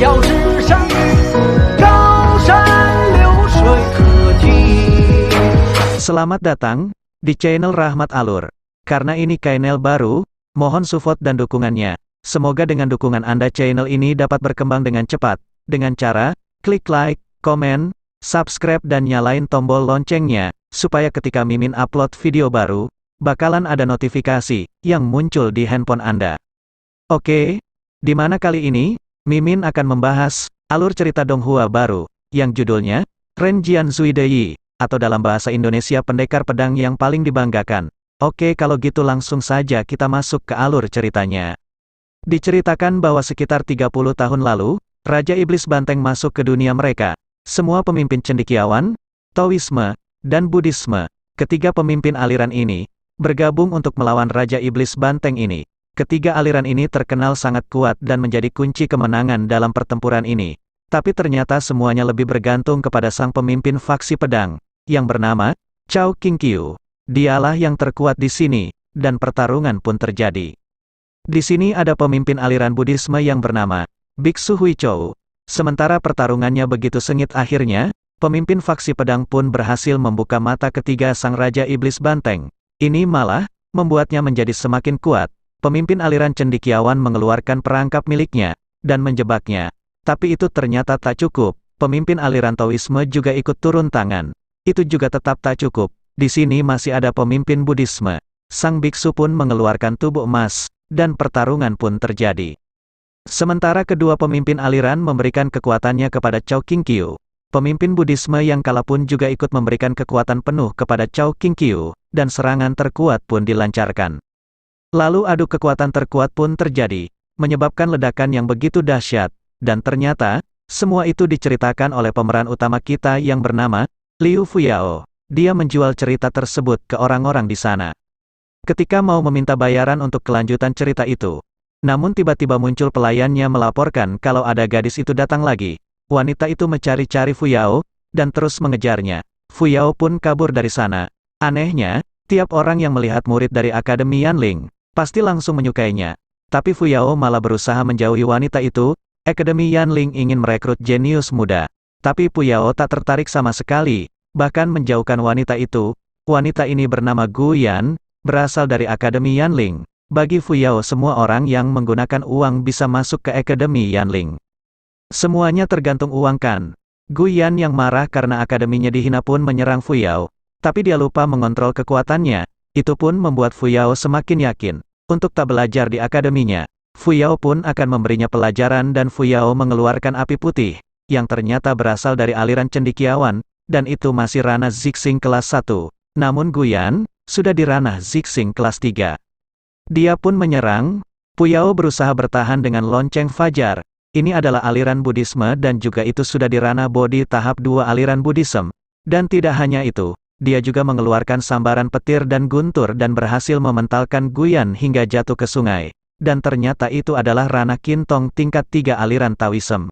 遥之上，高山流水可及。 Selamat datang di channel Rahmat Alur. Karena ini channel baru, mohon support dan dukungannya. Semoga dengan dukungan Anda channel ini dapat berkembang dengan cepat, dengan cara klik like, komen, subscribe dan nyalain tombol loncengnya, supaya ketika Mimin upload video baru, bakalan ada notifikasi yang muncul di handphone Anda. Oke, di mana kali ini, Mimin akan membahas alur cerita Donghua baru, yang judulnya Ren Jian Zui Deyi, atau dalam bahasa Indonesia pendekar pedang yang paling dibanggakan. Oke, kalau gitu langsung saja kita masuk ke alur ceritanya. Diceritakan bahwa sekitar 30 tahun lalu, Raja Iblis Banteng masuk ke dunia mereka. Semua pemimpin cendekiawan, Taoisme, dan Buddhisme, ketiga pemimpin aliran ini, bergabung untuk melawan Raja Iblis Banteng ini. Ketiga aliran ini terkenal sangat kuat dan menjadi kunci kemenangan dalam pertempuran ini. Tapi ternyata semuanya lebih bergantung kepada sang pemimpin faksi pedang, yang bernama Cao Qingqiu. Dialah yang terkuat di sini, dan pertarungan pun terjadi. Di sini ada pemimpin aliran Buddhisme yang bernama Biksu Huichou. Sementara pertarungannya begitu sengit akhirnya, pemimpin faksi pedang pun berhasil membuka mata ketiga sang Raja Iblis Banteng. Ini malah membuatnya menjadi semakin kuat. Pemimpin aliran cendekiawan mengeluarkan perangkap miliknya, dan menjebaknya. Tapi itu ternyata tak cukup, pemimpin aliran Taoisme juga ikut turun tangan. Itu juga tetap tak cukup, di sini masih ada pemimpin Buddhisme. Sang biksu pun mengeluarkan tubuh emas, dan pertarungan pun terjadi. Sementara kedua pemimpin aliran memberikan kekuatannya kepada Cao Qingqiu. Pemimpin Buddhisme yang kalah pun juga ikut memberikan kekuatan penuh kepada Cao Qingqiu, dan serangan terkuat pun dilancarkan. Lalu adu kekuatan terkuat pun terjadi, menyebabkan ledakan yang begitu dahsyat. Dan ternyata, semua itu diceritakan oleh pemeran utama kita yang bernama Liu Fuyao. Dia menjual cerita tersebut ke orang-orang di sana. Ketika mau meminta bayaran untuk kelanjutan cerita itu, namun tiba-tiba muncul pelayannya melaporkan kalau ada gadis itu datang lagi. Wanita itu mencari-cari Fuyao, dan terus mengejarnya. Fuyao pun kabur dari sana. Anehnya, tiap orang yang melihat murid dari Akademi Yanling, pasti langsung menyukainya. Tapi Fuyao malah berusaha menjauhi wanita itu. Akademi Yanling ingin merekrut jenius muda. Tapi Fuyao tak tertarik sama sekali, bahkan menjauhkan wanita itu. Wanita ini bernama Gu Yan, berasal dari Akademi Yanling. Bagi Fuyao semua orang yang menggunakan uang bisa masuk ke Akademi Yanling. Semuanya tergantung uang kan. Gu Yan yang marah karena akademinya dihina pun menyerang Fuyao. Tapi dia lupa mengontrol kekuatannya. Itu pun membuat Fuyao semakin yakin untuk tak belajar di akademinya. Fuyao pun akan memberinya pelajaran dan Fuyao mengeluarkan api putih, yang ternyata berasal dari aliran cendekiawan, dan itu masih ranah Zixing kelas 1. Namun Gu Yan sudah di ranah Zixing kelas 3. Dia pun menyerang. Fuyao berusaha bertahan dengan lonceng fajar. Ini adalah aliran Buddhisme dan juga itu sudah di ranah Bodhi tahap 2 aliran Buddhism. Dan tidak hanya itu, dia juga mengeluarkan sambaran petir dan guntur dan berhasil mementalkan Gu Yan hingga jatuh ke sungai. Dan ternyata itu adalah ranah Qintong tingkat 3 aliran Taoism.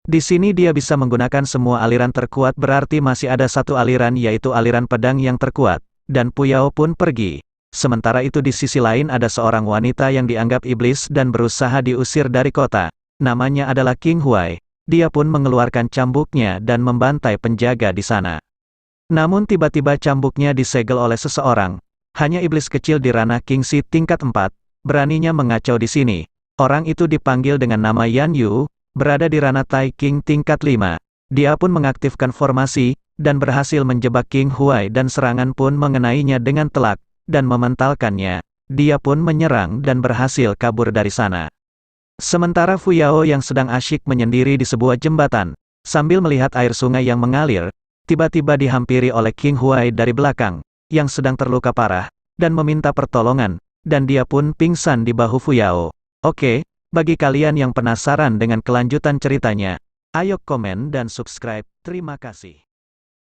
Di sini dia bisa menggunakan semua aliran terkuat berarti masih ada satu aliran yaitu aliran pedang yang terkuat. Dan Fuyao pun pergi. Sementara itu di sisi lain ada seorang wanita yang dianggap iblis dan berusaha diusir dari kota. Namanya adalah King Huai. Dia pun mengeluarkan cambuknya dan membantai penjaga di sana. Namun tiba-tiba cambuknya disegel oleh seseorang. Hanya iblis kecil di ranah Qingxi tingkat 4. Beraninya mengacau di sini. Orang itu dipanggil dengan nama Yan Yu, berada di ranah Tai King tingkat 5. Dia pun mengaktifkan formasi, dan berhasil menjebak King Huai dan serangan pun mengenainya dengan telak, dan mementalkannya. Dia pun menyerang dan berhasil kabur dari sana. Sementara Fuyao yang sedang asyik menyendiri di sebuah jembatan, sambil melihat air sungai yang mengalir, tiba-tiba dihampiri oleh King Huai dari belakang, yang sedang terluka parah, dan meminta pertolongan. Dan dia pun pingsan di bahu Fuyao. Oke, bagi kalian yang penasaran dengan kelanjutan ceritanya, ayo komen dan subscribe. Terima kasih.